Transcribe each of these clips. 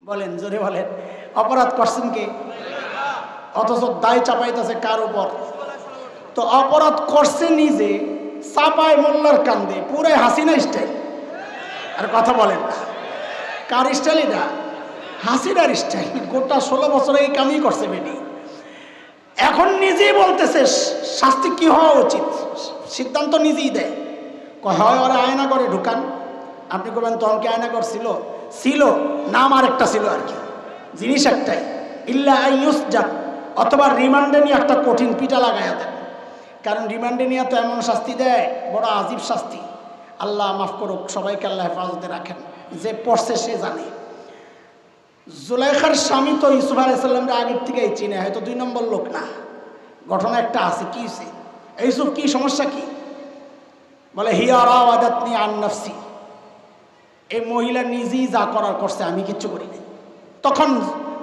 বলেন, জোরে বলেন। অপরাধ করছেন কে? অথচ দায় চাপাইতেছে কার উপর? তো অপরাধ করছে নিজে, চাপায় মোল্লার কান্দে, পুরাই হাসিনা স্টাইল। আর কথা বলেন না, কার স্টাইল এটা? হাসিনার স্টাইল। গোটা 16 বছরে এই কামই করছে বেটি। এখন নিজেই বলতেছে শাস্তি কি হওয়া উচিত, সিদ্ধান্ত নিজেই দেয়। হয় ওরা আয়না করে ঢুকান। আপনি বলবেন তখন কি আয়না করছিল? ছিল, নাম আর একটা ছিল আর কি, জিনিস একটাই, ইল্লা আইয়ুস যাক, অথবা রিমান্ডে নিয়ে একটা কঠিন পিটা লাগাইয়া দেন। কারণ রিমান্ডে নিয়ে তো এমন শাস্তি দেয়, বড় আজীব শাস্তি। আল্লাহ মাফ করুক, সবাইকে আল্লাহ হেফাজতে রাখেন। যে পড়ছে সে জানে। জুলাইখার স্বামী তো ইউসুফ আলাইহিস সালামকে আগের থেকেই চিনে, হয়তো 2 নম্বর লোক না। ঘটনা একটা আছে, কি হয়েছে? ইউসুফ কি সমস্যা কি? বলে হিয়া রাওয়াদাতনি আন নাফসি, এই মহিলা নিজেই যা করার করছে, আমি কিচ্ছু করি নাই। তখন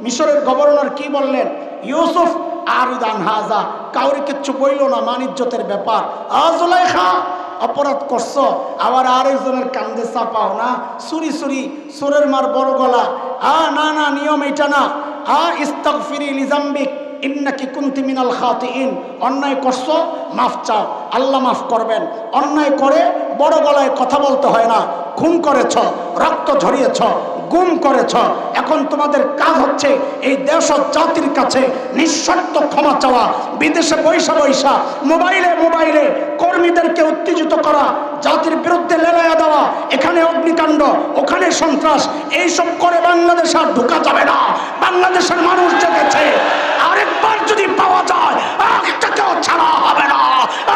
মিশরের গভর্নর কি বললেন? ইউসুফ আরিদান হাজা, কাউরে কিচ্ছু বইল না, মানিজ্যতের ব্যাপার। জুলাইখা অপরাধ করছো, আবার আরেকজনের কান্দে চাপাও না, সুরি সুরি সুরের মার বড় গলা। না না, নিয়ম এটা না। ইস্তাগফিরি লিজাম্বিক ইন্নাকি কুনতি মিনাল খাতিইন। অন্যায় করছো, মাফ চাও, আল্লাহ মাফ করবেন। অন্যায় করে বড় গলায় কথা বলতে হয় না। খুন করেছ, রক্ত ঝরিয়েছ, গুম করেছ, এখন তোমাদের কাজ হচ্ছে এই দেশ ও জাতির কাছে নিঃশর্ত ক্ষমা চাওয়া। বিদেশে বৈশা বৈশা মোবাইলে মোবাইলে কর্মীদেরকে উত্তেজিত করা, জাতির বিরুদ্ধে লেলাইয়া দেওয়া, এখানে অগ্নিকাণ্ড, ওখানে সন্ত্রাস, এইসব করে বাংলাদেশ আর ঢোকা যাবে না। বাংলাদেশের মানুষ জেগেছে, আরেকবার যদি পাওয়া যায় একটাকেও ছাড়া হবে না,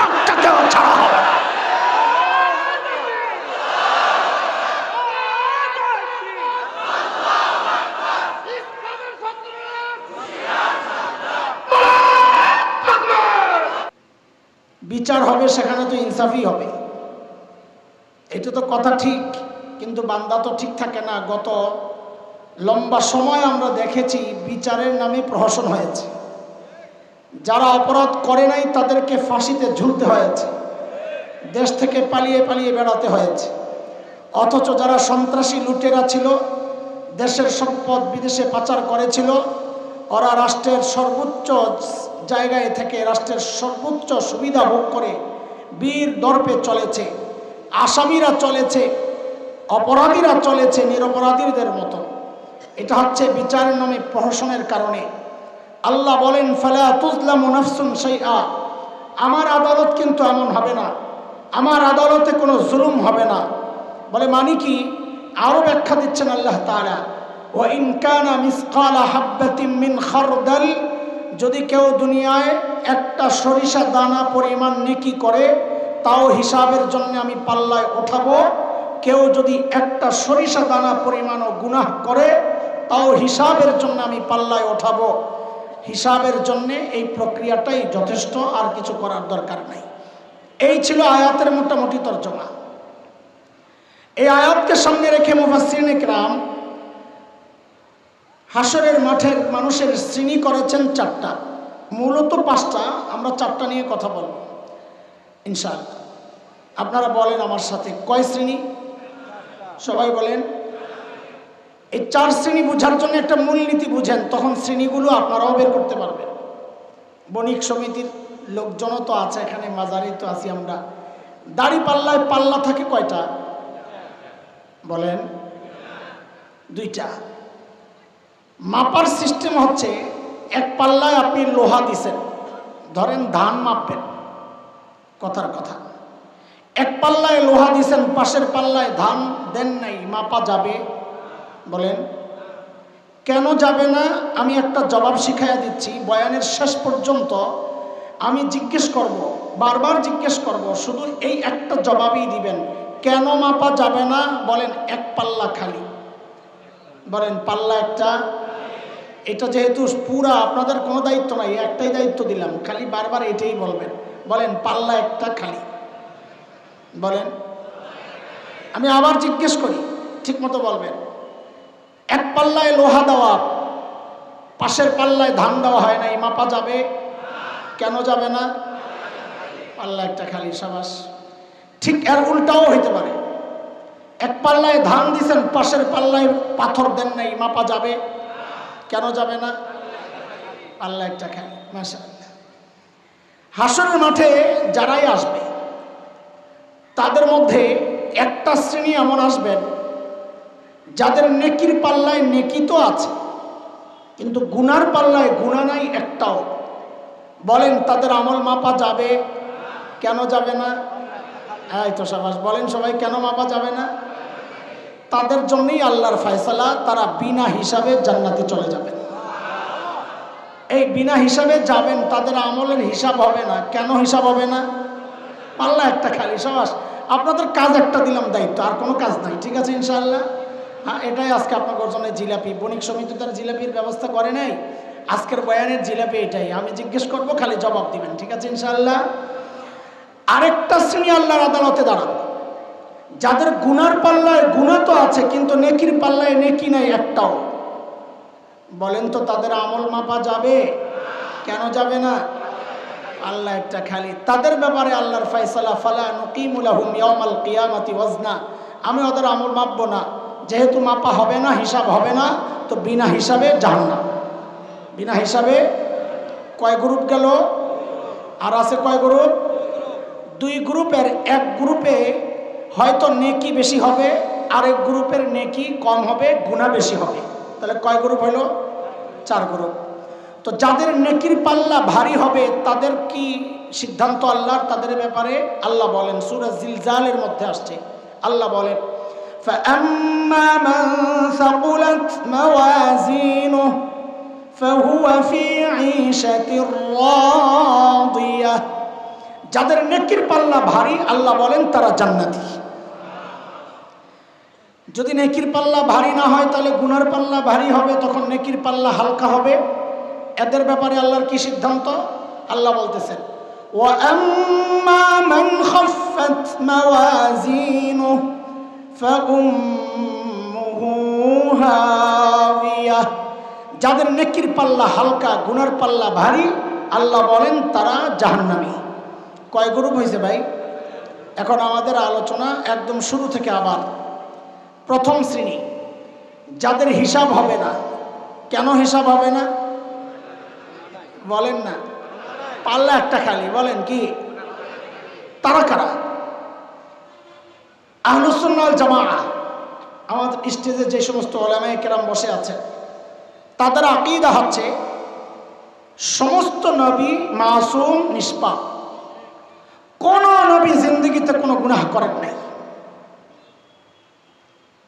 একটাকেও ছাড়া হবে না। বিচার হবে, সেখানে তো ইনসাফই হবে। এটা তো কথা ঠিক, কিন্তু বান্দা তো ঠিক থাকে না। গত লম্বা সময় আমরা দেখেছি বিচারের নামে প্রহসন হয়েছে। যারা অপরাধ করে নাই তাদেরকে ফাঁসিতে ঝুলতে হয়েছে, দেশ থেকে পালিয়ে পালিয়ে বেড়াতে হয়েছে। অথচ যারা সন্ত্রাসী লুটেরা ছিল, দেশের সম্পদ বিদেশে পাচার করেছিল, ওরা রাষ্ট্রের সর্বোচ্চ জায়গায় থেকে রাষ্ট্রের সর্বোচ্চ সুবিধা ভোগ করে বীর দর্পে চলেছে। আসামিরা চলেছে, অপরাধীরা চলেছে নিরপরাধীদের মতো। এটা হচ্ছে বিচারের নামে প্রহসনের কারণে। আল্লাহ বলেন ফালা তুজলামু নাফসুন শাইআ, আমার আদালত কিন্তু এমন হবে না, আমার আদালতে কোনো জুলুম হবে না। বলে মানে কি? আরো ব্যাখ্যা দিচ্ছেন আল্লাহ তাআলা, ওয়া ইন কানা মিসকালা হাববাতিন মিন খারদাল, যদি কেউ দুনিয়ায় একটা সরিষা দানা পরিমাণ নেকি করে, তাও হিসাবের জন্য আমি পাল্লায় ওঠাবো। কেউ যদি একটা সরিষা দানা পরিমাণও গুনাহ করে, তাও হিসাবের জন্য আমি পাল্লায় ওঠাবো। হিসাবের জন্য এই প্রক্রিয়াটাই যথেষ্ট, আর কিছু করার দরকার নাই। এই ছিল আয়াতের মোটামুটি তর্জমা। এই আয়াতকে সামনে রেখে মুফাসসিরিনে কেরাম হাসরের মাঠের মানুষের শ্রেণী করেছেন 4টা, মূলত 5টা, আমরা 4টা নিয়ে কথা বলব ইনশাআল্লাহ। আপনারা বলেন আমার সাথে, কয় শ্রেণী? সবাই বলেন। এই 4 শ্রেণী বোঝার জন্য একটা মূলনীতি বুঝেন, তখন শ্রেণীগুলো আপনারাও বের করতে পারবেন। বণিক সমিতির লোকজনও তো আছে এখানে, মাজারে তো আছি আমরা। দাড়ি পাল্লায় পাল্লা থাকে কয়টা? বলেন। 2টা। মাপার সিস্টেম হচ্ছে, এক পাল্লায় আপনি লোহা দিছেন, ধরেন ধান মাপবেন, কথার কথা। এক পাল্লায় লোহা দিছেন, পাশের পাল্লায় ধান দেন নাই, মাপা যাবে? বলেন। কেন যাবে না? আমি একটা জবাব শিখাইয়া দিচ্ছি। বয়ানের শেষ পর্যন্ত আমি জিজ্ঞেস করব, বারবার জিজ্ঞেস করব, শুধু এই একটা জবাবই দিবেন, কেন মাপা যাবে না? বলেন। এক পাল্লা খালি। বলেন পাল্লা একটা। এটা যেহেতু পুরা আপনাদের কোনো দায়িত্ব নাই, একটাই দায়িত্ব দিলাম, খালি বারবার এটাই বলবেন। বলেন পাল্লা একটা খালি। বলেন। আমি আবার জিজ্ঞেস করি, ঠিক মতো বলবেন। এক পাল্লায় লোহা দেওয়া, পাশের পাল্লায় ধান দেওয়া হয় নাই, মাপা যাবে? কেন যাবে না? পাল্লা একটা খালি। সাবাস। ঠিক এর উল্টাও হইতে পারে। এক পাল্লায় ধান দিছেন, পাশের পাল্লায় পাথর দেন নাই, মাপা যাবে? কেন যাবে না? পাল্লা একটা খালি। মাশাআল্লাহ। হাসরের মাঠে যারাই আসবে তাদের মধ্যে একটা শ্রেণী এমন আসবেন যাদের নেকির পাল্লায় নেকি তো আছে, কিন্তু গুনার পাল্লায় গুনাহ নাই একটাও। বলেন তাদের আমল মাপা যাবে? কেন যাবে না? এই তো সাবাস, বলেন সবাই, কেন মাপা যাবে না? তাদের জন্যই আল্লাহর ফয়সালা, তারা বিনা হিসাবে জান্নাতে চলে যাবেন। এই বিনা হিসাবে যাবেন, তাদের আমলের হিসাব হবে না। কেন হিসাব হবে না? পাল্লা একটা খালি। সাবাস, আপনাদের কাজ একটা দিলাম, দায়িত্ব, আর কোনো কাজ নাই। ঠিক আছে ইনশাআল্লাহ। হ্যাঁ, এটাই আজকে আপনাদের জন্য জিলাপি। বণিক সমিতি তার জিলাপির ব্যবস্থা করে নাই, আজকের বয়ানের জিলাপি এটাই। আমি জিজ্ঞেস করবো, খালি জবাব দিবেন। ঠিক আছে ইনশাআল্লাহ। আরেকটা শ্রেণী আল্লাহর আদালতে দাঁড়াবে যাদের গুনার পাল্লায় গুনাহ তো আছে, কিন্তু নেকির পাল্লায় নেকি নাই একটাও। বলেন তো তাদের আমল মাপা যাবে? কেন যাবে না? আল্লাহ একটা খালি। তাদের ব্যাপারে আল্লাহর ফয়সালা, ফালা নুকিমু লাহুম ইয়াউমাল কিয়ামাতি ওয়াজনা, আমি ওদের আমল মাপবো না। যেহেতু মাপা হবে না, হিসাব হবে না, তো বিনা হিসাবে জাহান্নাম। বিনা হিসাবে। কয় গ্রুপ গেল? আর আছে কয় গ্রুপ? দুই গ্রুপের এক গ্রুপে হয়তো নেকি বেশি হবে, আরেক গ্রুপের নেকি কম হবে, গুনাহ বেশি হবে। তাহলে কয় গ্রুপ হলো? 4 গ্রুপ। তো যাদের নেকির পাল্লা ভারী হবে তাদের কি সিদ্ধান্ত আল্লাহর তাদের ব্যাপারে? আল্লাহ বলেন, সূরা জিলজালের মধ্যে আসছে, আল্লাহ বলেন, فَأَمَّا مَنْ ثَقُلَتْ مَوَازِينُهُ فَهُوَ فِي عِيشَةٍ رَاضِيَةٍ। যাদের নেকির পাল্লা ভারী, আল্লাহ বলেন তারা জান্নাতি। যদি নেকির পাল্লা ভারী না হয়, তাহলে গুনার পাল্লা ভারী হবে, তখন নেকির পাল্লা হালকা হবে। এদের ব্যাপারে আল্লাহর কি সিদ্ধান্ত? আল্লাহ বলতেছেন, وَأَمَّا مَنْ خَفَّتْ مَوَازِينُهُ فَأُمُّهُ هَاوِيَةٌ। যাদের নেকির পাল্লা হালকা, গুনার পাল্লা ভারী, আল্লাহ বলেন তারা জাহান্নামী। কয় গ্রুপ হয়েছে ভাই? এখন আমাদের আলোচনা একদম শুরু থেকে আবার। প্রথম শ্রেণী যাদের হিসাব হবে না। কেন হিসাব হবে না? বলেন না, পাল্লা একটা খালি। বলেন কি? তারা কারা? আহলুস সুন্নাহ ওয়াল জামাআহ। আমাদের স্টেজে যে সমস্ত উলামায়ে কেরাম বসে আছেন, তাদের আকীদা হচ্ছে সমস্ত নবী মাসুম, নিষ্পাপ। কোন নবী জিন্দেগিতে কোনো গুনাহ করেন নাই।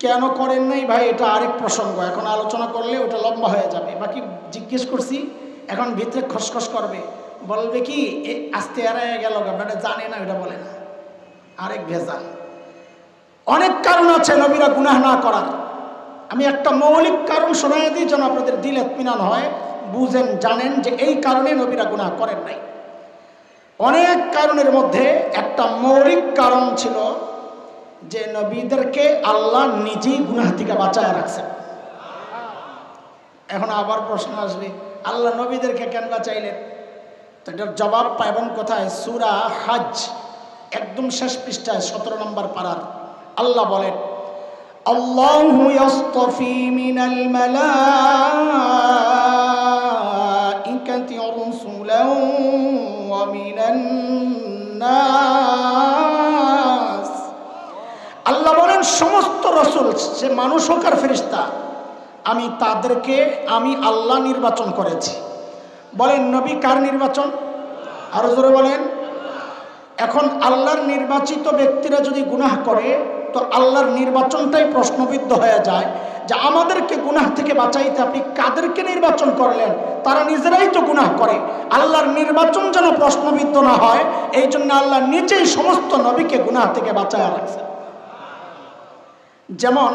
কেন করেন নাই ভাই, এটা আরেক প্রসঙ্গ, এখন আলোচনা করলে ওটা লম্বা হয়ে যাবে। বাকি জিজ্ঞেস করছি, এখন ভিতরে খসখস করবে, বলবে কি আস্তে এড়ায় গেল, মানে জানে না, ওটা বলে না, আরেক ভেজাল। অনেক কারণ আছে নবীরা গুনাহ না করার। আমি একটা মৌলিক কারণ শোনায় দিই যেন আপনাদের দিল ইতমিনান হয়, বুঝেন, জানেন যে এই কারণে নবীরা গুনাহ করেন নাই। অনেক কারণের মধ্যে একটা মৌলিক কারণ ছিল যে নবীদেরকে আল্লাহ নিজেই গুনাহ থেকে বাঁচায় রাখছেন। এখন আবার প্রশ্ন আসবে, আল্লাহ নবীদেরকে কেন বাঁচাইলেন? তো এটার জবাব পাইবেন কোথায়? সূরা হজ একদম শেষ পৃষ্ঠায় 17 নম্বর পারার আল্লাহ বলেন, আল্লাহু ইয়াসতাফি মিনাল মালাইকাতি রাসূলান ওয়া মিনান নাস। আল্লাহ বলেন সমস্ত রাসূল, সে মানুষ হোক আর ফেরেশতা, আমি তাদেরকে আমি আল্লাহ নির্বাচন করেছি। বলেন নবী কার নির্বাচন? আরো জোরে বলেন। এখন আল্লাহর নির্বাচিত ব্যক্তিরা যদি গুনাহ করে, তো আল্লাহর নির্বাচনটাই প্রশ্নবিদ্ধ হয়ে যায় যে আমাদেরকে গুনাহ থেকে বাঁচাইতে আপনি কাদেরকে নির্বাচন করলেন? তারা নিজেরাই তো গুনাহ করে। আল্লাহর নির্বাচন যেন প্রশ্নবিদ্ধ না হয়, এই জন্য আল্লাহ নিজেই সমস্ত নবীকে গুনাহ থেকে বাঁচায় রাখছেন। যেমন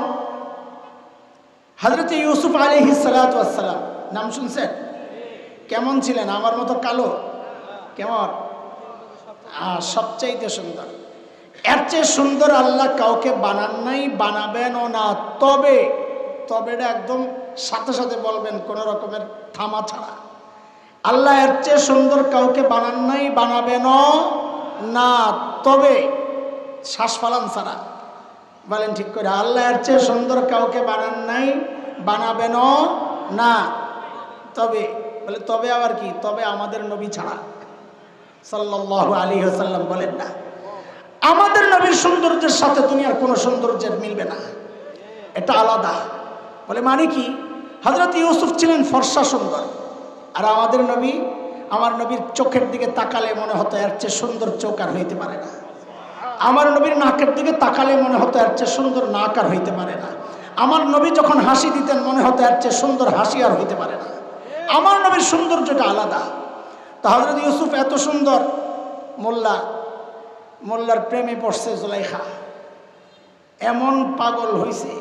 হযরত ইউসুফ আলাইহিস সালাতু ওয়াস সালাম, নাম শুনছেন? কেমন ছিলেন? আমার মতো কালো? কেমন? সবচাইতে সুন্দর। এর চেয়ে সুন্দর আল্লাহ কাউকে বানান নাই, বানাবেনও না। তবে এটা একদম সাথে সাথে বলবেন, কোন রকমের থামা ছাড়া। আল্লাহ এর চেয়ে সুন্দর কাউকে বানান নাই, বানাবেনও না, তবে শ্বাস ফালান ছাড়া। বলেন ঠিক করে? আল্লাহ এর চেয়ে সুন্দর কাউকে বানান নাই, বানাবেনও না। তবে বলে তবে আবার কি? তবে আমাদের নবী ছাড়া সাল্লাল্লাহু আলাইহি ওয়াসাল্লাম বলেন না, আমাদের নবীর সৌন্দর্যের সাথে দুনিয়ার কোনো সৌন্দর্যের মিলবে না, এটা আলাদা। বলে মানে কি? হযরত ইউসুফ ছিলেন ফর্সা সুন্দর, আর আমাদের নবী, আমার নবীর চোখের দিকে তাকালে মনে হতো এর চেয়ে সুন্দর চোখ আর হইতে পারে না। আমার নবীর নাকের দিকে তাকালে মনে হতো এর চেয়ে সুন্দর নাক আর হইতে পারে না। আমার নবী যখন হাসি দিতেন মনে হতো এর চেয়ে সুন্দর হাসি আর হইতে পারে না। আমার নবীর সৌন্দর্যটা আলাদা। তো হযরত ইউসুফ এত সুন্দর, মোল্লার প্রেমে পড়ছে জুলাইখা, এমন পাগল হইছে।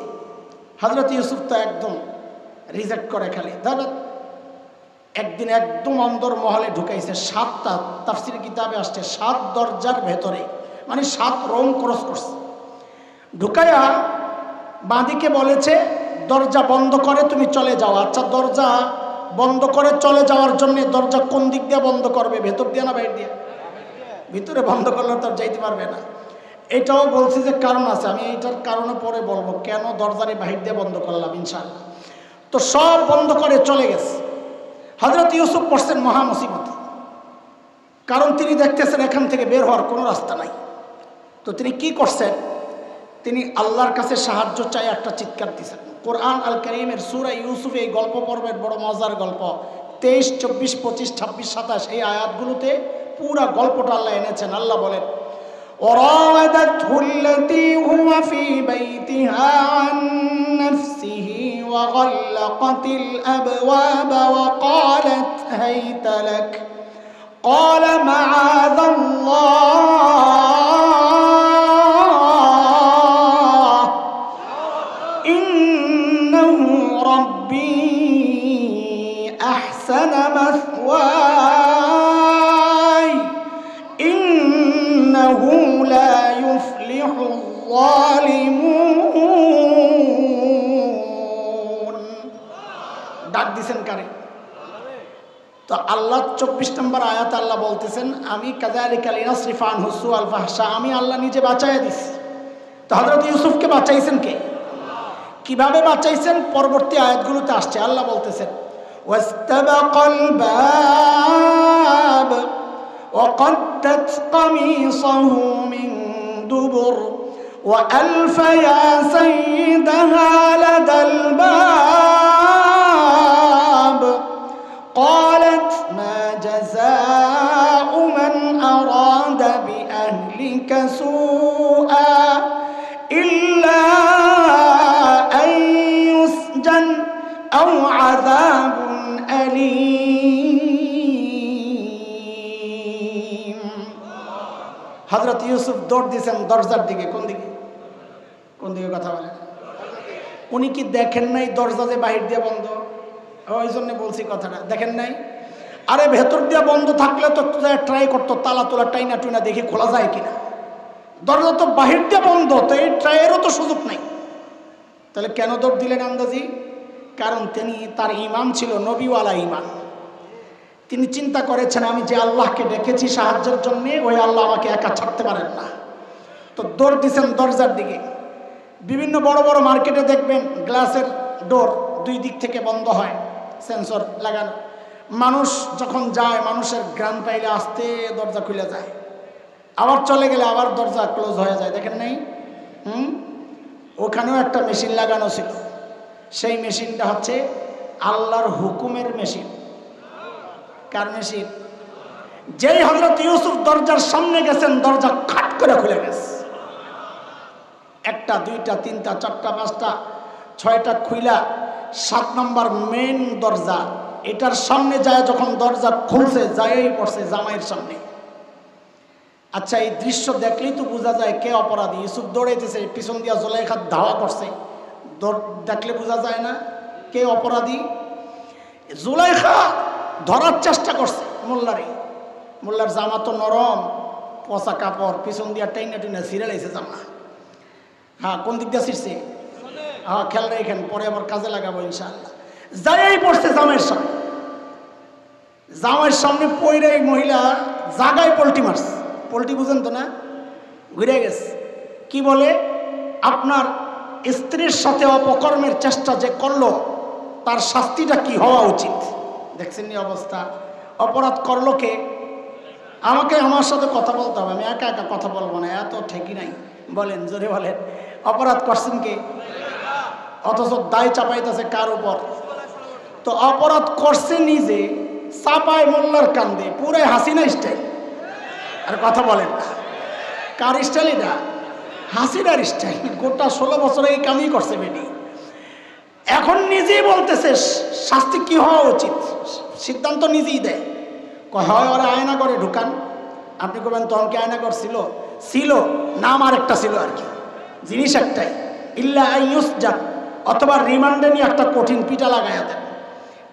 হযরত ইউসুফ তো একদম রিজেক্ট করে খালি। ধরো একদিন একদম অন্দর মহলে ঢুকাইছে, 7টা তাফসীর কিতাবে আসছে 7 দরজার ভেতরে, মানে 7 রং ক্রস করছে। ঢুকাইয়া বাঁদিকে বলেছে দরজা বন্ধ করে তুমি চলে যাও। আচ্ছা, দরজা বন্ধ করে চলে যাওয়ার জন্য দরজা কোন দিক দিয়ে বন্ধ করবে? ভেতর দিয়ে না বাইরে দিয়ে? ভিতরে বন্ধ করলে তো যাইতে পারবে না। এটাও বলছি যে কারণ আছে, আমি এইটার কারণে পরে বলবো কেন দরজারে বাহির দিয়ে বন্ধ করলাম ইনশাআল্লাহ। তো সব বন্ধ করে চলে গেছে। হযরত ইউসুফ পড়ছেন মহা মুসিবতে, কারণ তিনি দেখতেছেন এখান থেকে বের হওয়ার কোনো রাস্তা নাই। তো তিনি কি করছেন? তিনি আল্লাহর কাছে সাহায্য চাই একটা চিৎকার দিয়েছেন। কোরআন আল কারীমের সূরা ইউসুফ এই গল্প পর্বের বড় মজার গল্প, 23, 24, 25, 26, 27 এই আয়াতগুলোতে পুরা গল্পটা আল্লাহ এনেছেন। আল্লাহ বলেন, وراودته التي هو في بيتها عن نفسه وغلقت الأبواب وقالت هيت لك قال معاذ الله إنه ربي أحسن مثواي إنه لا يفلح الظالمون। ডাক দিছেন কারে? তো আল্লাহ 24 নম্বর আয়াত আল্লাহ বলতেছেন, আমি কাযালিকা লিনাসরিফা আনহু সুআল ফাহশা, আমি আল্লাহ নিজে বাঁচাইয়া দিছি। তো হযরত ইউসুফকে বাঁচাইছেন কে? কিভাবে বাঁচাইছেন? পরবর্তী আয়াতগুলোতে আসছে। আল্লাহ বলতেছেন, ওয়াস্তাবাকাল বাব وقدت قميصه من دبر وألف يا سيدها لدى الباب قالت ما جزاء من أراد بأهلك سوءا إلا أن يسجن أو عذاب أليم। হযরত ইউসুফ দৌড় দিয়েছেন দরজার দিকে। কোন দিকে? কোন দিকে কথা বলেন? উনি কি দেখেন নাই দরজা যে বাহির দিয়ে বন্ধ? ওই জন্য বলছি কথাটা, দেখেন নাই? আরে ভেতর দিয়ে বন্ধ থাকলে তো ট্রাই করতো তালা তোলা টাইনা টুইনা দেখে খোলা যায় কিনা। দরজা তো বাহির দিয়ে বন্ধ, তো এই ট্রাইয়েরও তো সুযোগ নাই। তাহলে কেন দৌড় দিলেন আন্দাজি? কারণ তিনি, তার ঈমান ছিল নবীওয়ালা ঈমান। তিনি চিন্তা করেছেন আমি যে আল্লাহকে ডেকেছি সাহায্যের জন্য, ওই আল্লাহ আমাকে একা ছাড়তে পারেন না। তো দৌড় দিয়েছেন দরজার দিকে। বিভিন্ন বড় বড় মার্কেটে দেখবেন গ্লাসের ডোর 2 দিক থেকে বন্ধ হয়, সেন্সর লাগানো। মানুষ যখন যায়, মানুষের ঘ্রাণ পাইলে আস্তে দরজা খুলে যায়, আবার চলে গেলে আবার দরজা ক্লোজ হয়ে যায়। দেখেন নাই? ওখানেও একটা মেশিন লাগানো ছিল। সেই মেশিনটা হচ্ছে আল্লাহর হুকুমের মেশিন। কার মেশিন? যেই হযরত ইউসুফ দরজার সামনে গেছেন, দরজা খাট করে খুলে গেছে। 1টা 2টা 3টা 4টা 5টা 6টা খুইলা 7 নম্বর মেন দরজা, এটার সামনে যায় যখন দরজা খুলছে, যায়ই পড়ছে জামাইয়ের সামনে। আচ্ছা, এই দৃশ্য দেখলেই তো বোঝা যায় কে অপরাধী। ইউসুফ দৌড়াইতেছে, পিছন দিয়া জুলাইখা ধাওয়া করছে, দেখলে বোঝা যায় না কে অপরাধী? জুলাইখা ধরার চেষ্টা করছে মোল্লারে। মোল্লার জামা তো নরম, পচা কাপড়, পিছন দিয়া টাইনা টুইনা ছিঁড়ে লাইছে জামা। হ্যাঁ, কোন দিক দিয়ে ছিঁড়ছে? হ্যাঁ, খেয়াল রেখেন, পরে আবার কাজে লাগাবো ইনশাআল্লাহ। যাই পড়ছে জামাইয়ের সামনে, জামাইয়ের সামনে পইরে মহিলা জাগায় পল্টি মারছে। পল্টি বুঝেন তো না? ঘুরে গেছে। কি বলে? আপনার স্ত্রীর সাথে অপকর্মের চেষ্টা যে করলো তার শাস্তিটা কি হওয়া উচিত? দেখছেন নি অবস্থা? অপরাধ করলো কে? আমাকে, আমার সাথে কথা বলতে হবে, আমি একা একা কথা বলবো না, এত ঠিকই নাই। বলেন, জোরে বলেন। অপরাধ করছেন কে? অথচ দায় চাপাইতেছে কার উপর? তো অপরাধ করছে নিজে, চাপায় মোল্লার কান্দে, পুরাই হাসিনা স্টাইল। আর কথা বলেন না, কার স্টাইল এটা? হাসিনার স্টাইল। গোটা 16 বছরে এই কামই করছে বেটি। এখন নিজেই বলতেছে শাস্তি কি হওয়া উচিত, সিদ্ধান্ত নিজেই দেয়। হয় ওরা আয়না করে ঢুকান। আপনি বলবেন তখন কি আয়না করছিল? ছিল, নাম আরেকটা ছিল আর কি, জিনিস একটাই, ইল্লা আইয়ুস যাক, অথবা রিমান্ডে নিয়ে একটা কঠিন পিটা লাগাইয়া দেন।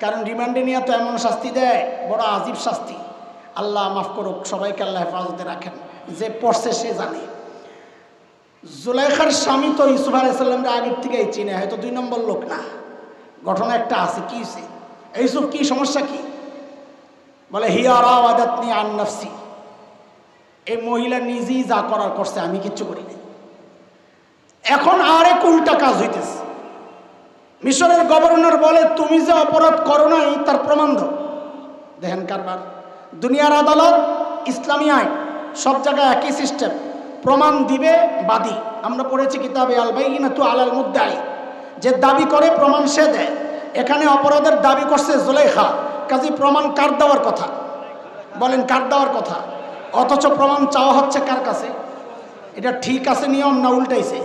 কারণ রিমান্ডে নিয়ে তো এমন শাস্তি দেয়, বড় আজীব শাস্তি। আল্লাহ মাফ করুক, সবাইকে আল্লাহ হেফাজতে রাখেন। যে পড়ছে সে জানে। জুলাইখার স্বামী তো ইউসুফ আলাইহিস সালামকে আগের থেকেই চিনে, হয়তো 2 নম্বর লোক না। ঘটনা একটা আছে, কি হয়েছে? ইউসুফ কি সমস্যা কি? বলে হিয়া রাওয়াদাতনি আন নাফসি, এই মহিলা নিজেই যা করার করছে, আমি কিচ্ছু করি নাই। এখন আরেক উল্টা কাজ হইতেছে। মিশরের গভর্নর বলে তুমি যে অপরাধ করো নাই তার প্রমাণ দাও। দেখেন কারবার, দুনিয়ার আদালত, ইসলামী আইন, সব জায়গায় একই সিস্টেম। প্রমাণ দিবে বাদী। আমরা পড়েছি কিতাবে আল বাইয়িনাতু আলাল মুদ্দাই, যে দাবি করে প্রমাণ সে দেয়। এখানে অপরাধের দাবি করছে জুলাইখা, কাজী প্রমাণ কার দেওয়ার কথা? বলেন কার দেওয়ার কথা? অথচ প্রমাণ চাওয়া হচ্ছে কার কাছে? এটা ঠিক আছে নিয়ম না উল্টাইছে?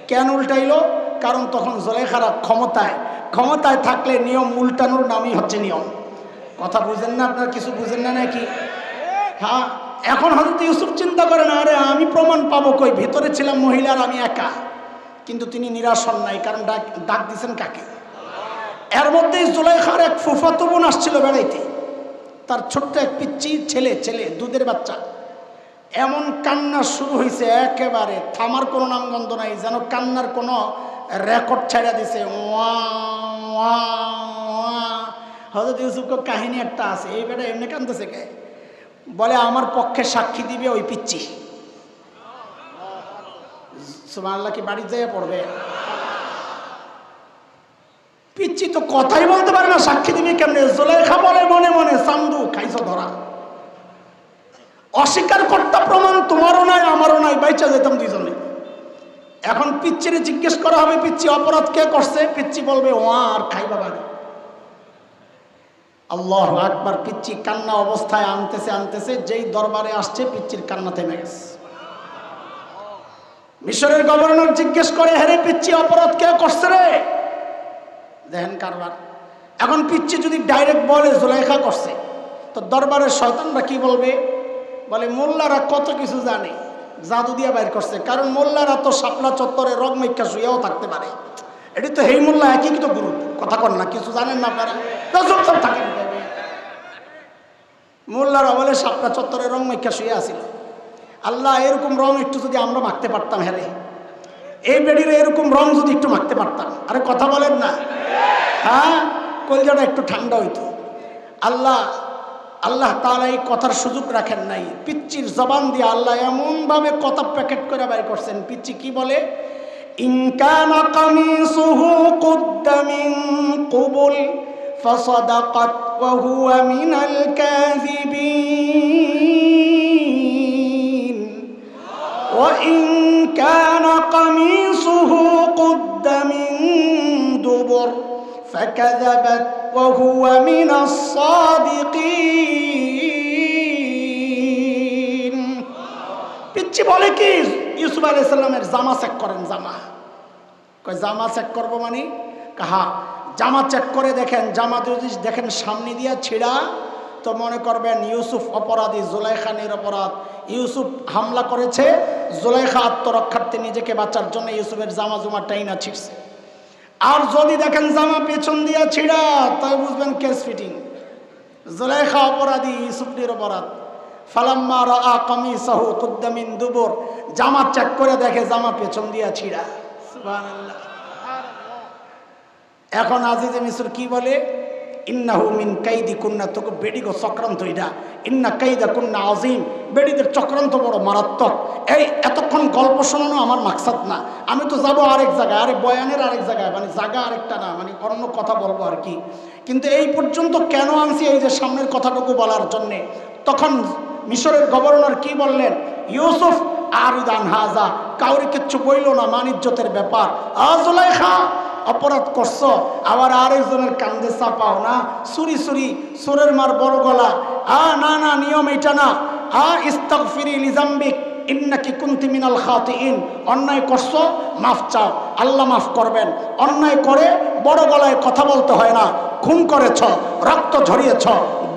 কেন উল্টাইলো? কারণ তখন জুলাইখারা ক্ষমতায় থাকলে নিয়ম উল্টানোর নামই হচ্ছে নিয়ম। কথা বুঝেন না আপনারা? কিছু বুঝেন না নাকি? হ্যাঁ, এখন হযরত ইউসুফ চিন্তা করেন, আরে আমি প্রমাণ পাবো কই, ভিতরে ছিলাম মহিলার আমি একা। কিন্তু তিনি নিরাশ হন নাই, কারণ ডাক দিছেন কাকে? এর মধ্যেই জুলাইখার এক ফুফাতো বোন আসছিল বেড়াইতে। তার ছোট্ট এক পিচ্চি ছেলে, দুধের বাচ্চা। এমন কান্না শুরু হয়েছে, একেবারে থামার কোনো নামগন্ধ নাই, যেন কান্নার কোনো রেকর্ড ছেড়ে দিছে। হযরত ইউসুফকে কাহিনী একটা আছে, এই বেটা এমনি কান্দতেছে কে? বলে আমার পক্ষে সাক্ষী দিবে ওই পিচ্চি। সুবহানাল্লাহ, কি বাড়ি যেয়ে পড়বে? পিচ্চি তো কথাই বলতে পারে না, সাক্ষী দিবি কেমনে? জুলাইখা বলে মনে মনে, চান্দু খাইছো ধরা। অস্বীকার করতে প্রমাণ তোমারও নাই আমারও নাই, বাইচা যেতাম দুইজনে। এখন পিচ্চিরে জিজ্ঞেস করা হবে পিচ্চি অপরাধ কে করছে? পিচ্চি বলবে ও আর খাইবা বাড়ি। আল্লাহু আকবার। পিচ্চি কান্না অবস্থায় আনতেছে, যেই দরবারে আসছে পিচ্চির কান্না থেমে গেছে। মিশরের গভর্নর জিজ্ঞেস করে, হ্যাঁ রে পিচ্চি অপরাধ কে করছে রে? দেখেন কারবার। এখন পিচ্চি যদি ডাইরেক্ট বলে জুলাইখা করছে, তো দরবারের শয়তানরা কি বলবে? বলে মোল্লারা কত কিছু জানে, জাদু দিয়া বাইর করছে। কারণ মোল্লারা তো শাপলা চত্বরে রগ মেঘা শুয়েও থাকতে পারে। এটি তো হেই মোল্লা একই তো গুরু। কথা কন না, কিছু জানেন না আপনারা? থাকেন মোল্লারা বলে শাপলা চত্বরে রং মেঘা শুয়ে আসিল। আল্লাহ, এরকম রং একটু যদি আমরা মাখতে পারতাম, হ্যাঁ রে, এই বেডিরে এরকম রং যদি একটু মাখতে পারতাম। আরে কথা বলেন না? হ্যাঁ, কলজাটা একটু ঠান্ডা হইতো। আল্লাহ তাআলা এই কথার সুযোগ রাখেন নাই। পিচ্চির জবান দিয়ে আল্লাহ এমন ভাবে কথা প্যাকেট করে বাইর করছেন। পিচ্চি কি বলে? ইন কানা কামিসুহু কুদ্দা মিন কুবুল ফাসাদাকাত ওয়া হুয়া মিনাল কাযিবিন ওয়া ইন কানা কামিসুহু কুদ্দা মিন দুবুর فكذبت وهو من الصادقين। পিচ্চি বলে কি? ইউসুফ আলাইহিস সালামের জামা চেক করেন। জামা কয় জামা চেক করব মানে? কাহা জামা চেক করে দেখেন, জামা যদি দেখেন সামনে দিয়া ছিঁড়া, তো মনে করবেন ইউসুফ অপরাধী, জুলাইখা নিরপরাধ। ইউসুফ হামলা করেছে, জুলাইখা আত্মরক্ষার্থে নিজেকে বাঁচার জন্য ইউসুফের জামা জুমা টাইনা ছিঁড়ছে। আর যদি দেখেন জামা পেছন দিয়া ছিঁড়া, তাই বুঝবেন কেস ফিটিং। জুলাইখা অপরাধী, ইউসুফ নিরপরাধ। ফালাম্মা রাআ কামিসাহু কুদ্দা মিন দুবুর, জামা চেক করে দেখে জামা পেছন দিয়া ছিঁড়া। সুবহানাল্লাহ। এখন আজিজে মিসর কি বলে? ইন্নাহু মিন কাইদিকুন্না, তোকে বেডিগো চক্রান্ত এটা, ইন্না কাইদাকুন্না আযীম, বেডিদের চক্রান্ত বড় মারাত্মক। এই এতক্ষণ গল্প শোনানো আমার মাকসাদ না, আমি তো যাবো আরেক জায়গায়, আরে বয়ানের আরেক জায়গায়, মানে জায়গা আরেকটা না, মানে অন্য কথা বলবো আর কি। কিন্তু এই পর্যন্ত কেন আনছি, এই যে সামনের কথাটুকু বলার জন্যে। তখন মিশরের গভর্নর কি বললেন, ইউসুফ আরিদান হাজা, কাউরি কিচ্ছু বইল না, মানিজ্যতের ব্যাপার। জুলাইখা অপরাধ করছো, আবার আরেকজনের কান্দে চাপাও না, সুরি সুরি সুরের মার বড় গলা। না না, নিয়ম এটা না। ইস্তাগফিরি লিজাম্বিক ইন্নাকি কুনতি মিনাল খাতিইন, অন্যায় করছো মাফ চাও, আল্লাহ মাফ করবেন। অন্যায় করে বড় গলায় কথা বলতে হয় না। খুন করেছ, রক্ত ঝরিয়েছ,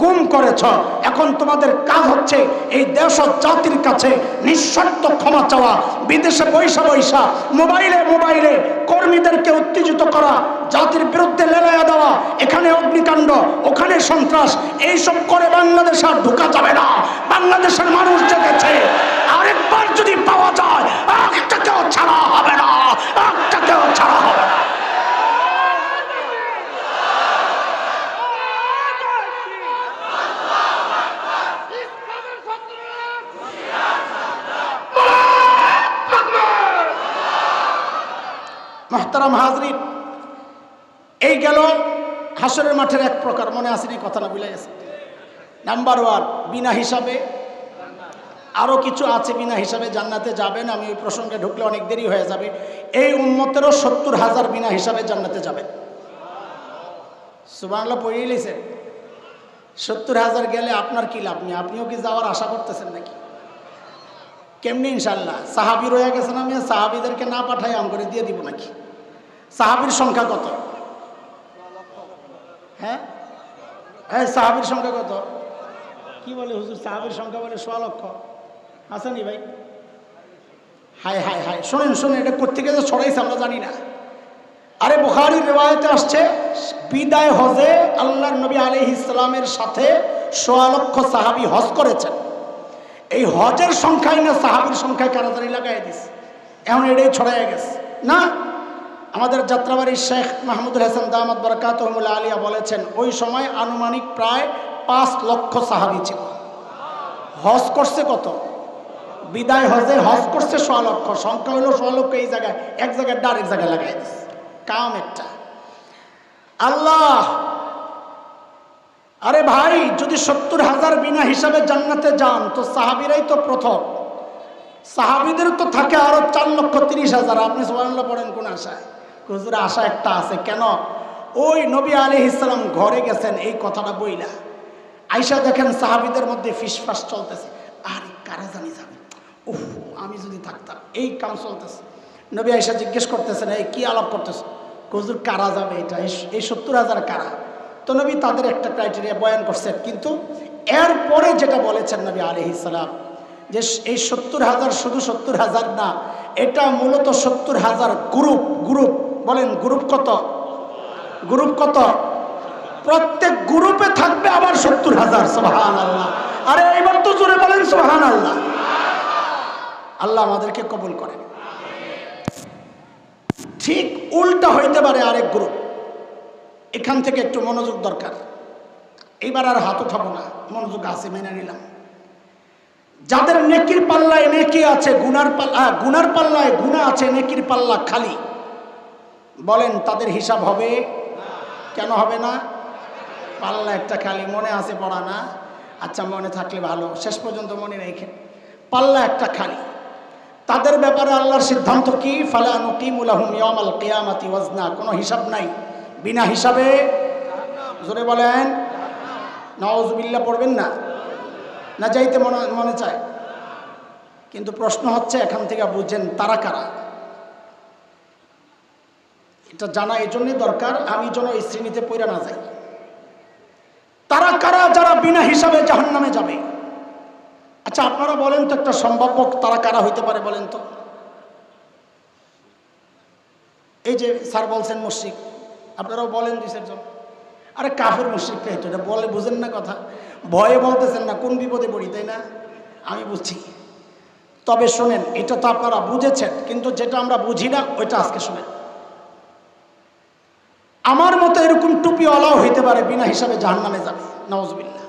গুম করেছ, এখন তোমাদের কাজ হচ্ছে এই দেশ ও জাতির কাছে নিঃশর্ত ক্ষমা চাওয়া। বিদেশে বৈশা বৈশা মোবাইলে মোবাইলে কর্মীদেরকে উত্তেজিত করা, জাতির বিরুদ্ধে লেলাইয়া দেওয়া, এখানে অগ্নিকাণ্ড ওখানে সন্ত্রাস, এইসব করে বাংলাদেশ আর ঢোকা যাবে না। বাংলাদেশের মানুষ জেগেছে, আরেকবার যদি পাওয়া যায় একটাকেও ছাড়া হবে না, একটাকেও ছাড়া হবে না। মুহতারাম হাজরিন, এই গেল হাসরের মাঠের এক প্রকার, মনে আসেনি কথা না, ভুলে গেছে। নাম্বার 1, বিনা হিসাবে। আরো কিছু আছে বিনা হিসাবে জান্নাতে যাবেন, আমি ওই প্রসঙ্গে ঢুকলে অনেক দেরি হয়ে যাবে। এই উম্মতেরও 70,000 বিনা হিসাবে জান্নাতে যাবে। সুবহানাল্লাহ পড়েই লিখেছেন। 70,000 গেলে আপনার কি লাভ নেই? আপনিও কি যাওয়ার আশা করতেছেন নাকি? কেমনি ইনশাল্লাহ? সাহাবি রয়ে গেছেন, আমি সাহাবিদেরকে না পাঠাই আম করে দিয়ে দিব নাকি? সাহাবির সংখ্যা কত? হ্যাঁ হ্যাঁ, সাহাবির সংখ্যা কত? কি বলে হুজুর, সাহাবির সংখ্যা বলে 1.5 লক্ষ। হাসানি ভাই, হায় হায় হায়, শোনেন শোনেন, এটা কোত্থেকে যে ছড়াইছে আমরা জানি না। আরে বুখারীর রিওয়ায়াতে আসছে, বিদায় হজে আল্লাহর নবী আলাইহিস সালামের সাথে 1.5 লক্ষ সাহাবী হজ করেছেন। এই হজের সংখ্যায় না সাহাবীর সংখ্যায় কারাদারি লাগাই দিস, এখন এটাই ছড়াইয়া গেছে না। আমাদের যাত্রাবাড়ির শেখ মাহমুদুল হাসান দামাত বারাকাতুহুল আলিয়া বলেছেন, ওই সময় আনুমানিক প্রায় 5 লক্ষ সাহাবী ছিল। হজ করছে কত? বিদায় হজে হজ করছে 1.5 লক্ষ, সংখ্যা হলো 1.5 লক্ষ। এই জায়গায় এক জায়গায় আরেক জায়গায় লাগাই দিস, কাম একটা। আল্লাহ, আরে ভাই, যদি 70,000 বিনা হিসাবে জান্নাতে যান তো সাহাবীরাই তো প্রথম। সাহাবীদের তো থাকে আরো 4,30,000। আপনি সুবহানাল্লাহ পড়েন কোন আশায়? হুজুর আশা একটা আছে। কেন? ওই নবী আলাইহিস সালাম ঘরে গেছেন, এই কথাটা বইলা আয়েশা দেখেন সাহাবীদের মধ্যে ফিসফাস চলতেছে, আরে কারা জানি যাবে, উফ আমি যদি থাকতাম, এই কাম চলতেছে। নবী আয়েশা জিজ্ঞেস করতেছেন, এই কি আলাপ করতেছে? হুজুর কারা যাবে এটা, এই 70,000 কারা? তো নবী তাদের একটা ক্রাইটেরিয়া বয়ান করছেন, কিন্তু এরপরে যেটা বলেছেন নবী আলাইহিস সালাম, যে এই 70,000 শুধু 70,000 না, এটা মূলত 70,000 গ্রুপ। গ্রুপ বলেন, গ্রুপ কত? গ্রুপ কত? প্রত্যেক গ্রুপে থাকবে আবার 70,000। সুবহানাল্লাহ। আরে এইবার তো জোরে বলেন সুবহানাল্লাহ। আল্লাহ আমাদেরকে কবুল করেন। ঠিক উল্টা হইতে পারে আরেক গ্রুপ। এখান থেকে একটু মনোযোগ দরকার। এইবার আর হাত উঠাবো না, মনোযোগ আছে, মেনে নিলাম। যাদের নেকির পাল্লায় নেকি আছে, গুনার পাল্লায় গুনাহ আছে, নেকির পাল্লা খালি, বলেন তাদের হিসাব হবে? কেন হবে না? পাল্লা একটা খালি। মনে আছে পড়া না? আচ্ছা, মনে থাকলে ভালো, শেষ পর্যন্ত মনে রেখে। পাল্লা একটা খালি। তাদের ব্যাপারে আল্লাহর সিদ্ধান্ত কি? ফালা নুকিমু লাহুম ইয়াউমাল কিয়ামাতি ওয়াজনা, কোনো হিসাব নাই, বিনা হিসাবে। জোরে বলেন নাউযুবিল্লাহ। পড়বেন না? না যাইতে মনে চায়? কিন্তু প্রশ্ন হচ্ছে, এখান থেকে বুঝেন তারা কারা। এটা জানা এই জন্যই দরকার, আমি যেন এই শ্রেণীতে পড়ে না যাই। তারা কারা যারা বিনা হিসাবে জাহান্নামে যাবে? আচ্ছা আপনারা বলেন তো, একটা সম্ভাব্য তারা কারা হইতে পারে বলেন তো? এই যে স্যার বলছেন মুশরিক, আপনারাও বলেন 2-4 জন। আরে কাফের মুশরিক কে? এটা বলে বুঝেন না কথা, ভয়ে বলতেছেন না, কোন বিপদে পড়ি, তাই না? আমি বুঝছি। তবে শোনেন, এটা তো আপনারা বুঝেছেন, কিন্তু যেটা আমরা বুঝি না ওইটা আজকে শোনেন। আমার মতো এরকম টুপিওয়ালাও হইতে পারে, বিনা হিসাবে জাহান্নামে যাবে, নাউজুবিল্লাহ।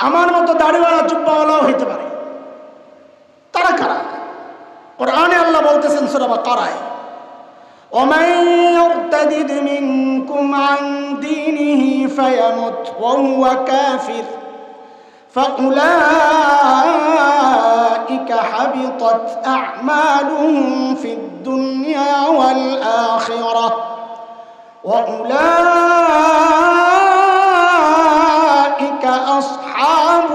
আমার মতো দাড়িওয়ালা জুব্বাওয়ালাও হইতে পারে। তারা কারা? কোরআনে আল্লাহ বলতেছেন সূরা বাকারায়, ومن يرتد منكم عن دينه فيمت وهو كافر فأولئك حبطت أعمالهم في الدنيا والآخرة وأولئك أصحاب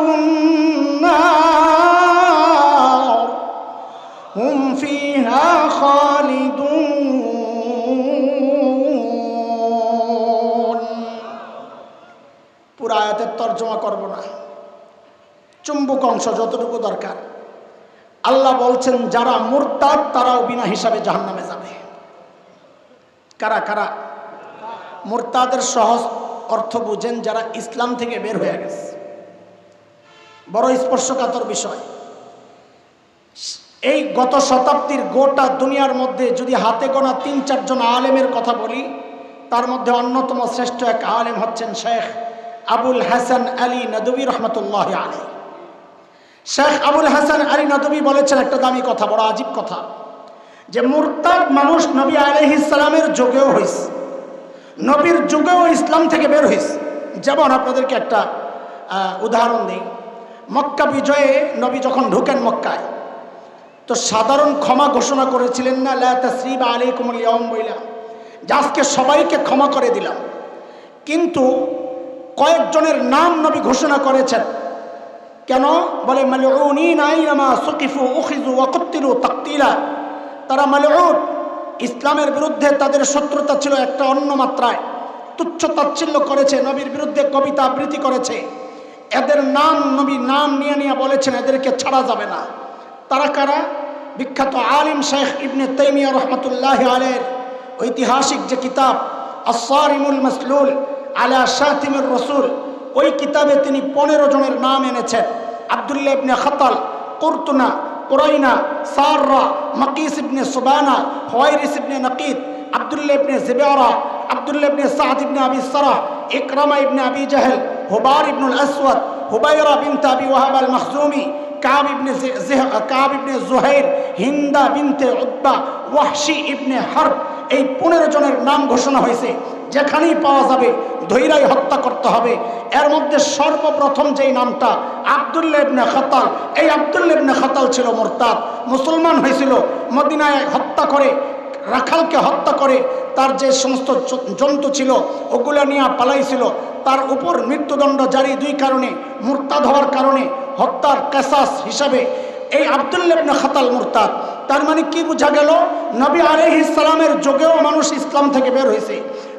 النار هم فيها خالدون। পুরা আয়াতের তর্জমা করব না, চুম্বক অংশ যতটুকু দরকার। আল্লাহ বলছেন যারা মুরতাদ তারাও বিনা হিসাবে জাহান্নামে যাবে। কারা কারা? মুরতাদের সহজ অর্থ বুঝেন যারা ইসলাম থেকে বের হয়ে গেছে। বড় স্পর্শকাতর বিষয়। এই গত শতাব্দীর গোটা দুনিয়ার মধ্যে যদি হাতে গোনা ৩-৪ জন আলেমের কথা বলি, তার মধ্যে অন্যতম শ্রেষ্ঠ এক আলেম হচ্ছেন শেখ আবুল হাসান আলী নদভী রহমতুল্লাহ আলাইহি। শেখ আবুল হাসান আলী নদভী বলেছেন একটা দামি কথা, বড় আজীব কথা, যে মুরতাদ মানুষ নবী আলাইহিস সালামের যুগেও হয়েছে, নবীর যুগেও ইসলাম থেকে বের হয়েছে। যেমন আপনাদেরকে একটা উদাহরণ দিই। মক্কা বিজয়ে নবী যখন ঢুকেন মক্কায়, তো সাধারণ ক্ষমা ঘোষণা করেছিলেন না, লা তাসরিবা আলাইকুমুল ইয়াওম বইলা, যে আজকে সবাইকে ক্ষমা করে দিলাম। কিন্তু কয়েকজনের নাম নবী ঘোষণা করেছেন। কেন? বলে মালউনিনা আইনামা সুকিফু উখিযু ওয়া কুতিলু তাকতিলা। তারা মালউন, ইসলামের বিরুদ্ধে তাদের শত্রুতা ছিল একটা অন্য মাত্রায়, তুচ্ছ তাচ্ছিল্য করেছে, নবীর বিরুদ্ধে কবিতা আবৃত্তি করেছে। এদের নাম নবী নাম নিয়ে নিয়ে বলেছেন এদেরকে ছাড়া যাবে না। তারা কারা? বিখ্যাত আলিম শেখ ইবনে তাইমিয়া রহমতুল্লাহি আলাইহির ঐতিহাসিক যে কিতাব আস-সারিমুল মাসলুল আলা শাতিমির রাসূল, ওই কিতাবে তিনি 15 জনের নাম এনেছেন। আব্দুল্লাহ ইবনে খাতাল, কুরতুনা, কুরাইনা, সাররা, মাকিস ইবনে সুবানা, হুয়াইরিস ইবনে নাকিদ, আব্দুল্লাহ ইবনে জিবারা, আব্দুল্লাহ ইবনে সাদ ইবনে আবি সারাহ, ইকরামা ইবনে আবি জাহল, হুবার ইবনুল আসওয়াদ, হুবাইরা বিনত আবি ওয়াহাব আল মখজুমি, কাব ইবনে জুহাইর, হিন্দা বিনতে উতবা, ওয়াহশি ইবনে হারব। এই 15 জনের নাম ঘোষণা হয়েছে। যেখানেই পাওয়া যাবে ধৈরাই হত্যা করতে হবে। এর মধ্যে সর্বপ্রথম যেই নামটা আব্দুল্লাহ ইবনে খাতাল, এই আব্দুল্লাহ ইবনে খাতাল ছিল মুরতাদ। মুসলমান হয়েছিল, মদিনায় হত্যা করে, রাখালকে হত্যা করে, তার যে সমস্ত জন্তু ছিল ওগুলো নিয়ে পালাইছিল। তার উপর মৃত্যুদণ্ড জারি 2 কারণে, মুরতাদ হওয়ার কারণে, হত্যার কিসাস হিসাবে এই আব্দুল্লাহ ইবনে খাতাল মুরতাদ। তার মানে কি বোঝা গেল? নবী আলাইহিস সালামের যুগেও মানুষ ইসলাম থেকে বের হয়েছে,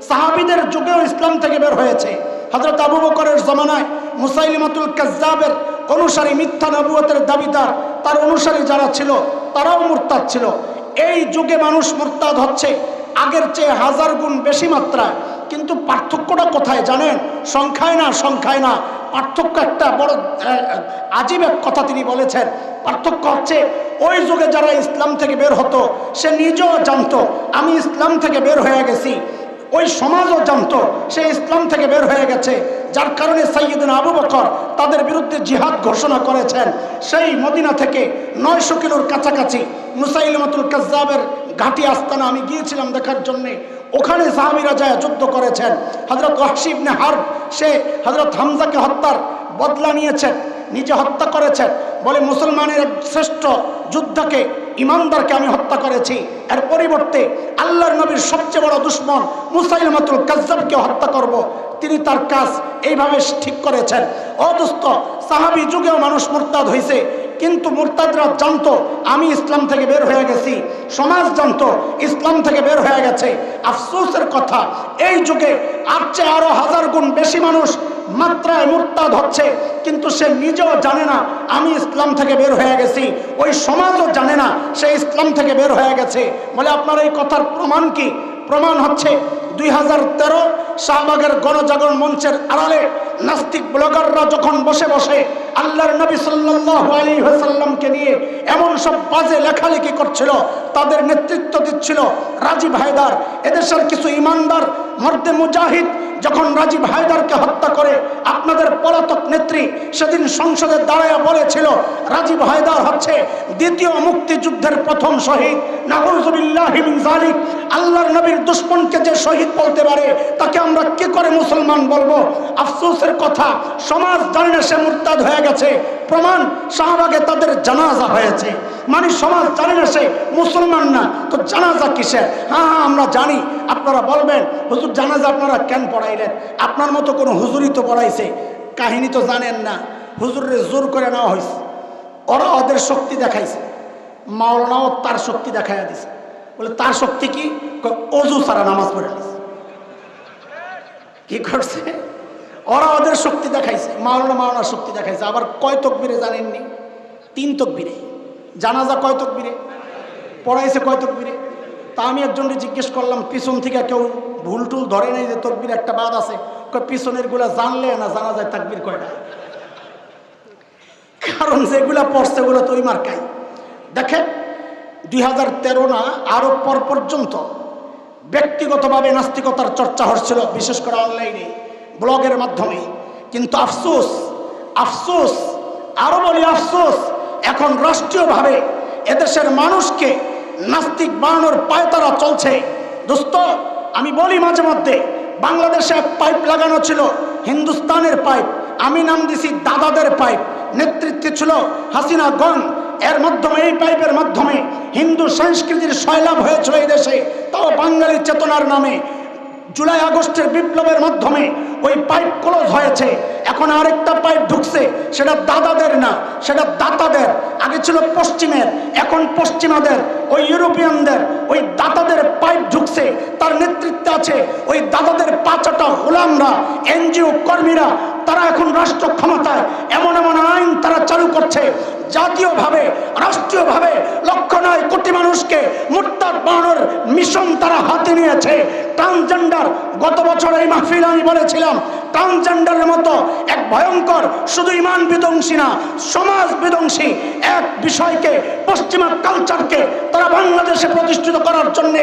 সাহাবীদের যুগেও ইসলাম থেকে বের হয়েছে। হযরত আবু বকরের জামানায় মুসাইলিমাতুল কাজ্জাবের অনুসারী, মিথ্যা নবুয়তের দাবিদার, তার অনুসারী যারা ছিল তারাও মুরতাদ ছিল। এই যুগে মানুষ মুরতাদ হচ্ছে আগের চেয়ে 1000 গুণ বেশি মাত্রায়। কিন্তু পার্থক্যটা কোথায় জানেন? সংখ্যায় না, সংখ্যায় না, পার্থক্য একটা বড় আজীব এক কথা তিনি বলেছেন। পার্থক্য হচ্ছে ওই যুগে যারা ইসলাম থেকে বের হতো সে নিজেও জানতো আমি ইসলাম থেকে বের হয়ে গেছি, ওই সমাজও জানতো সে ইসলাম থেকে বের হয়ে গেছে, যার কারণে সাইয়্যিদুনা আবু বকর তাদের বিরুদ্ধে জিহাদ ঘোষণা করেছেন। সেই মদিনা থেকে 900 কিলোর কাছাকাছি মুসাইলিমাতুল কাজ্জাবের ঘাঁটি আস্তানা আমি গিয়েছিলাম দেখার জন্যে। ওখানে সাহাবীরা যায় যুদ্ধ করেছেন। হযরত ওয়াহশি ইবনে হারব সে হযরত হামজাকে হত্যার বদলা নিয়েছেন, নিজে হত্যা করেছেন। বলে মুসলমানের এক শ্রেষ্ঠ যোদ্ধাকে, ইমানদারকে আমি হত্যা করেছি, এর পরিবর্তে আল্লাহর নবীর সবচেয়ে বড় দুশমন মুসাইলিমাতুল কাজ্জাবকে হত্যা করব। তিনি তার কাজ এইভাবে ঠিক করেছেন। অদুস্থ সাহাবী যুগেও মানুষ মুরতাদ হয়েছে, কিন্তু মুরতাদরা জানতো আমি ইসলাম থেকে বের হয়ে গেছি, সমাজ জানতো ইসলাম থেকে বের হয়ে গেছে। আফসোসের কথা, এই যুগে আর চেয়ে আরো 1000 গুণ বেশি মানুষ মাত্রায় মুরতাদ হচ্ছে, কিন্তু সে নিজেও জানে না আমি ইসলাম থেকে বের হয়ে গেছি, ওই সমাজও জানে না সে ইসলাম থেকে বের হয়ে গেছে। বলে আপনার এই কথার প্রমাণ কি? প্রমাণ হচ্ছে 2013 শাহবাগের গণজাগরণ মঞ্চের আড়ালে নাস্তিক ব্লগাররা যখন বসে বসে আল্লাহর নবী সাল্লাল্লাহু আলাইহি ওয়াসাল্লামকে নিয়ে এমন সব বাজে লেখালেখি করছিল, তাদের নেতৃত্ব দিচ্ছিল রাজীব হায়দার। এদেশের কিছু ইমানদার মর্দে মুজাহিদ যখন রাজীব হায়দারকে হত্যা করে, আপনাদের পলাতক নেত্রী সেদিন সংসদে দাঁড়ায় বলেছিল রাজীব হায়দার হচ্ছে দ্বিতীয় মুক্তিযুদ্ধের প্রথম শহীদ। নাউযুবিল্লাহি মিন যালিক। আল্লাহর নবীর দুশমনকে যে শহীদ বলতে পারে তাকে আমরা কি করে মুসলমান বলবো? আফসোসের কথা, সমাজ জানে না সে মুরতাদ হয়ে গেছে। প্রমাণ, শাহবাগে তাদের জানাজা হয়েছে। মানে সমাজ জানে না সে মুসলমান না, তো জানাজা কিসের? হ্যাঁ আমরা জানি। আপনারা বলবেন হুজুর জানাজা আপনারা কেন পড়াইলেন? আপনার মতো কোনো হুজুরই তো পড়াইছে। কাহিনী তো জানেন না। হুজুরে জোর করে নেওয়া হয়েছে, ওরা ওদের শক্তি দেখাইছে, মাওলানাও তার শক্তি দেখাইয়া দিছে। বলে তার শক্তি কি? অজু ছাড়া নামাজ পড়ে নিছে। কি করছে? ওরা ওদের শক্তি দেখাইছে, মাওলানার শক্তি দেখাইছে। আবার কয় তকবীরে জানেননি? 3 তকবীরে। জানাজা কয় তকবীরে পড়াইছে? কয় তকবীরে? তা আমি একজনকে জিজ্ঞেস করলাম, পিছন থেকে কেউ ভুল টুল ধরে নেই যে তকবীর একটা বাদ আছে? পিছনের গুলা জানলে না জানা যায় তাকবীর কয়টা। কারণ যেগুলা পড়ছে ওগুলো তো ওই মার্কাই। দেখেন 2013 না আরো পর পর্যন্ত ব্যক্তিগতভাবে নাস্তিকতার চর্চা হচ্ছিল, বিশেষ করে অনলাইনে ব্লগের মাধ্যমে। কিন্তু আফসোস, আফসোস, আরো বলি আফসোস, এখন রাষ্ট্রীয়ভাবে এদেশের মানুষকে নাস্তিক বানানোর পায়তারা চলছে। দোস্ত, আমি বলি মাঝে মধ্যে, বাংলাদেশে এক পাইপ লাগানো ছিল, হিন্দুস্তানের পাইপ, আমি নাম দিছি দাদাদের পাইপ। নেতৃত্বে ছিল হাসিনা গণ। এর মাধ্যমে, এই পাইপের মাধ্যমে হিন্দু সংস্কৃতির সয়লাভ হয়েছিল এই দেশে, তাও বাঙালি চেতনার নামে। জুলাই আগস্টের বিপ্লবের মাধ্যমে ওই পাইপ ক্লোজ হয়েছে। এখন আরেকটা পাইপ ঢুকছে, সেটা দাদাদের না, সেটা দাতাদের। আগে ছিল পশ্চিমের, এখন পশ্চিমাদের, ওই ইউরোপিয়ানদের, ওই দাতাদের পাইপ ঢুকছে। তার নেতৃত্বে আছে ওই দাদাদের 5টা গোলামরা, এনজিও কর্মীরা। তারা এখন রাষ্ট্র ক্ষমতায়, এমন এমন আইন তারা চালু করছে, জাতীয়ভাবে রাষ্ট্রীয়ভাবে 1,9 কোটি মানুষকে মুরতাদ বানানোর মিশন তারা হাতে নিয়েছে। ট্রান্সজেন্ডার, গত বছর এই মাহফিলে আমি বলেছিলাম, ট্রান্সজেন্ডারের মতো এক ভয়ঙ্কর, শুধু ইমান বিধ্বংসী না, সমাজ বিধ্বংসী এক বিষয়কে, পশ্চিমা কালচারকে তারা বাংলাদেশে প্রতিষ্ঠিত করার জন্য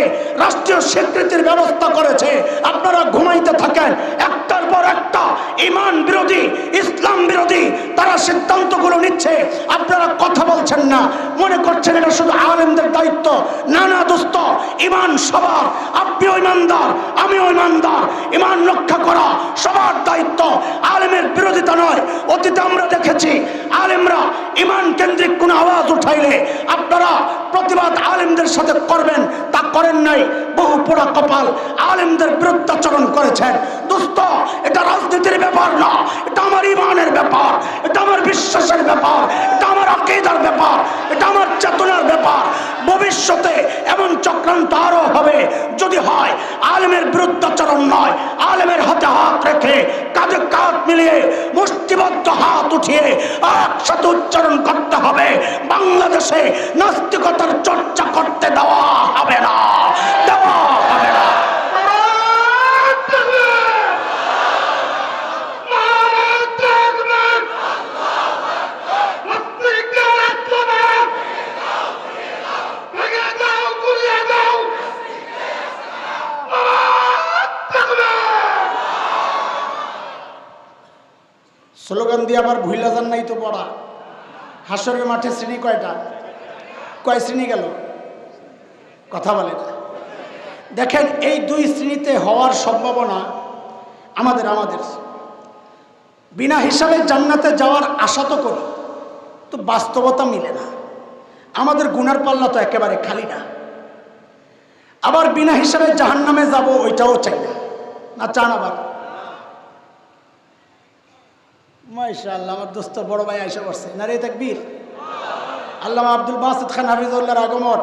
রাষ্ট্রীয় স্বীকৃতির ব্যবস্থা করেছে। আপনারা ঘুমাইতে থাকেন, একটার পর একটা ইমান বিরোধী, ইসলাম বিরোধী তারা সিদ্ধান্তগুলো নিচ্ছে। আপনারা কথা বলছেন না, মনে করছেন এটা শুধু আলেমদের দায়িত্ব। না না দোস্ত, ইমান সবার। আপনিও ইমানদার, আমিও ইমানদার। ইমান রক্ষা করা সবার দায়িত্ব, আলেমের বিরোধিতা নয়। অতীতে আমরা দেখেছি আলেমরা ইমান কেন্দ্রিক কোন আওয়াজ উঠাইলে আপনারা প্রতিবাদ আলেমদের সাথে করবেন, তা করেন নাই। বহু পোড়া কপাল আলেমদের বিরুদ্ধাচরণ করেছেন। দোস্ত, এটা রাজনীতির ব্যাপার না, এটা আমার ইমানের ব্যাপার, এটা আমার বিশ্বাসের ব্যাপার, এটা আমার আকীদার ব্যাপার, এটা আমার চেতনার ব্যাপার। ভবিষ্যতে এমন চক্রান্ত আরো হবে। যদি হয়, আলেমের বিরুদ্ধাচরণ নয়, আলেমের হাতে হাত রেখে, কাঁধে কাঁধ মিলিয়ে, মুষ্টিবদ্ধ হাত উঠিয়ে একসাথে উচ্চারণ করতে হবে, বাংলাদেশে নাস্তিকতার চর্চা করতে দেওয়া হবে না, দেওয়া হবে না। স্লোগান দিয়ে আবার ভুইলা যান নাই তো পড়া। হাসরের মাঠে শ্রেণী কয়টা? কয় শ্রেণী গেল? কথা বলে না। দেখেন, এই 2 শ্রেণীতে হওয়ার সম্ভাবনা আমাদের বিনা হিসাবে জান্নাতে যাওয়ার আশা তো করি, তো বাস্তবতা মিলে না। আমাদের গুনার পাল্লা তো একেবারে খালি না। আবার বিনা হিসাবে জাহান্নামে যাব, ওইটাও চাই না। না চান? আবার মাশাআল্লাহ, আমার দোস্ত বড় ভাই আয়েশা করছে, নারে তাকবীর। আল্লামা আব্দুল বাসিত খান হাফিজুল্লাহর আগমন।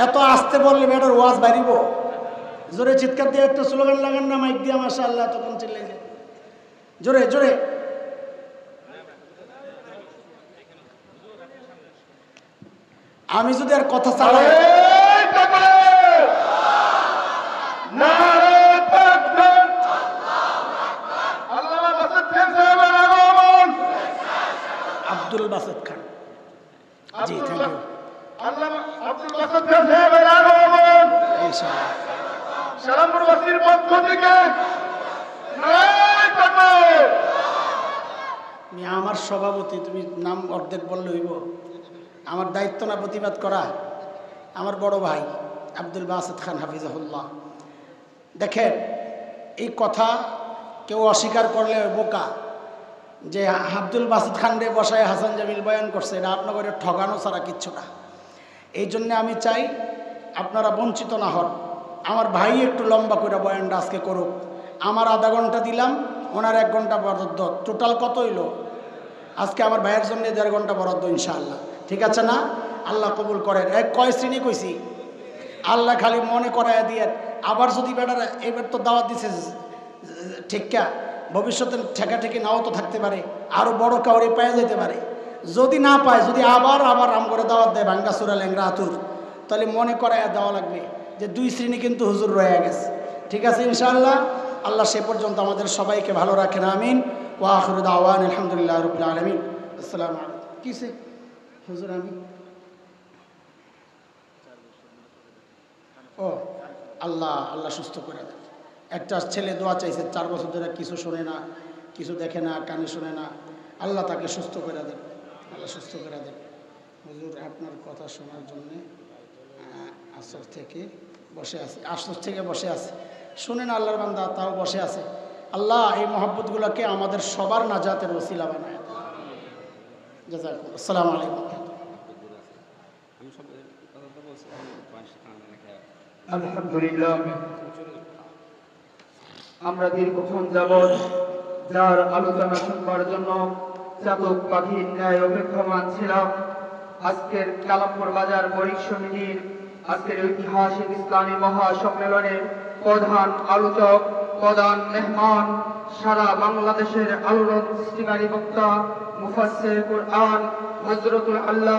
এত আসতে বললে বেটার ওয়াজ বাড়িব। জোরে চিৎকার দিয়ে একটা স্লোগান লাগান না, মাইক দিয়া, মাশাআল্লাহ, তখন চিল্লাই যায় জোরে জোরে। আমি যদি আর কথা চালাই, আব্দুল বাসেত খান। জি, থ্যাংক ইউ। আল্লামা আব্দুল বাসেত খান সাহেবের আগমন ইনশাআল্লাহ। সালামপুরবাসীর পক্ষ থেকে নারায়ে তাকবীর। আমার সভাপতি, তুমি নাম অর্ধেক বললে হইব? আমার দায়িত্ব না প্রতিবাদ করা? আমার বড় ভাই আব্দুল বাসেত খান হাফিজাহুল্লাহ। দেখেন, এই কথা কেউ অস্বীকার করলে বোকা, যে আব্দুল বাসেত খান রে বসায় হাসান জামিল বয়ান করছে, এটা আপনাদের ঠগানো ছাড়া কিচ্ছু না। এই জন্যে আমি চাই আপনারা বঞ্চিত না হন। আমার ভাই একটু লম্বা করে বয়ানটা আজকে করুক। আমার আধা ঘন্টা দিলাম, ওনার 1 ঘন্টা বরাদ্দ, টোটাল কত হইল? আজকে আমার ভাইয়ের জন্য 1.5 ঘন্টা বরাদ্দ ইনশাআল্লাহ। ঠিক আছে না? আল্লাহ কবুল করেন। কয় শ্রেণী কইছি? আল্লাহ খালি মনে করায় দিয়ে, আবার যদি বেটারা এবার তো দাওয়াত দিছে ঠিকা, ভবিষ্যতে ঠেকাঠেকি নাও তো থাকতে পারে, আরও বড় কাউরে পাওয়া যেতে পারে। যদি না পায়, যদি আবার রাম করে দাওয়াত দেয় ভাঙ্গাসুরা ল্যাংরা আতুর, তাহলে মনে করায় দেওয়া লাগবে যে 2 শ্রেণী কিন্তু হুজুর রয়ে গেছে। ঠিক আছে ইনশাআল্লাহ। আল্লাহ সে পর্যন্ত আমাদের সবাইকে ভালো রাখেন, আমিন। ওয়া আখিরু দাওয়ানা আলহামদুলিল্লাহি রাব্বিল আলামিন। আসসালামু আলাইকুম। কিসে হুজুর আমি ও আল্লাহ আল্লাহ সুস্থ করে দেন। একটা ছেলে দোয়া চাইছে, 4 বছর ধরে কিছু শোনে না, কিছু দেখে না, কানে শোনে না। আল্লাহ তাকে সুস্থ করে দেন, আল্লাহ সুস্থ করে দেন। হুজুর আপনার কথা শোনার জন্যে আসর থেকে বসে আছে। শুনেন আল্লাহর বান্দা, তাও বসে আছে। আল্লাহ এই মহব্বতগুলোকে আমাদের সবার নাজাতের ওসিলা বানায়। জাযাকুম। আসসালামু আলাইকুম। আলহামদুলিল্লাহ, আমরা দীর্ঘক্ষণ যাবৎ যার আলোচনা শুনবার জন্য চাতক পাখির ন্যায় অপেক্ষমান ছিলাম, আজকের কালামপুর বাজার বণিক সমিতির আজকের ঐতিহাসিক ইসলামী মহাসম্মেলনের প্রধান আলোচক, প্রধান মেহমান, সারা বাংলাদেশের আলোড়ন সৃষ্টিকারী বক্তা, মুফাসসির কুরআন হযরতুল আল্লাহ